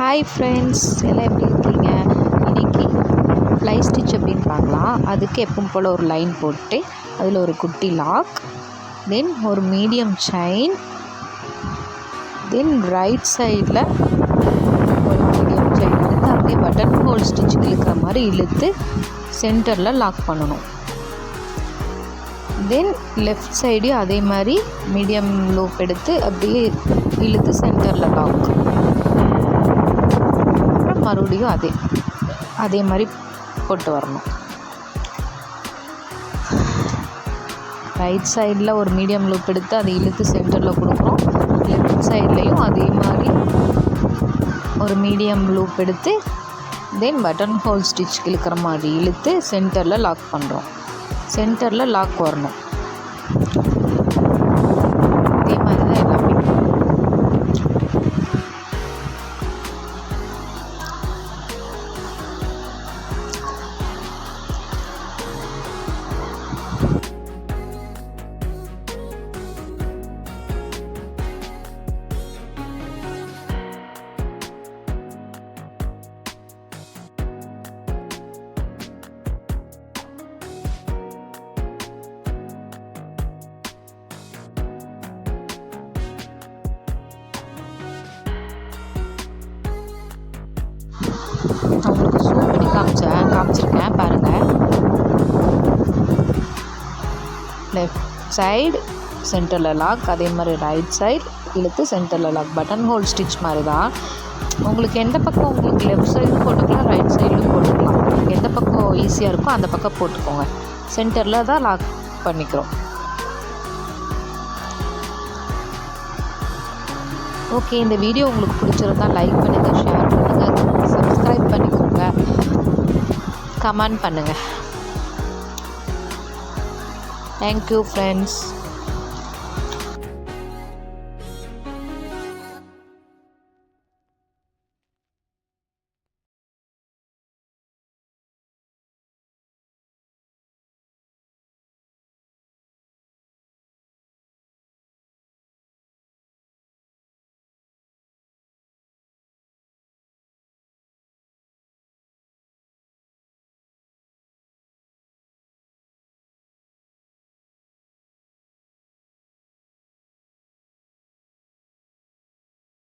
Hi friends, எல்லாம் எப்படி இருக்கீங்க? இன்றைக்கி ஃப்ளை ஸ்டிச் எப்படின்னு பார்க்கலாம். அதுக்கு எப்பவும் போல் ஒரு லைன் போட்டு அதில் ஒரு குட்டி லாக், தென் ஒரு மீடியம் செயின், தென் ரைட் சைடில் ஒரு மீடியம் செயின் எடுத்து அப்படியே பட்டன் ஹோல் ஸ்டிச்சுக்கு இழுக்கிற மாதிரி இழுத்து சென்டரில் லாக் பண்ணணும். தென் லெஃப்ட் சைடையும் அதே மாதிரி மீடியம் லூப் எடுத்து அப்படியே இழுத்து சென்டரில் லாக். மறுபடியும் அதே மாதிரி போட்டு வரணும். ரைட் சைடில் ஒரு மீடியம் லூப் எடுத்து அதை இழுத்து சென்டரில் கொடுக்குறோம். லெஃப்ட் சைட்லேயும் அதே மாதிரி ஒரு மீடியம் லூப் எடுத்து தென் பட்டன் ஹோல் ஸ்டிச் இழுக்கிற மாதிரி இழுத்து சென்டரில் லாக் பண்ணுறோம். சென்டரில் லாக் வரணும். இதே மாதிரி தான் எல்லாமே. நான் உங்களுக்கு ஜூம் பண்ணி காமிச்சிருக்கேன் பாருங்கள். லெஃப்ட் சைடு சென்டரில் லாக், அதே மாதிரி ரைட் சைடு இழுத்து சென்டரில் லாக். பட்டன் ஹோல் ஸ்டிச் மாதிரி தான். உங்களுக்கு எந்த பக்கம் உங்களுக்கு லெஃப்ட் சைடும் போட்டுக்கலாம், ரைட் சைடும் போட்டுக்கலாம். எந்த பக்கம் ஈஸியாக இருக்கோ அந்த பக்கம் போட்டுக்கோங்க. சென்டரில் தான் லாக் பண்ணிக்கிறோம். ஓகே, இந்த வீடியோ உங்களுக்கு பிடிச்சிருந்தா லைக் பண்ணுங்கள், ஷேர் பண்ணுங்கள், சப்ஸ்கிரைப் பண்ணிக்கோங்க, கமெண்ட் பண்ணுங்கள். Thank you friends.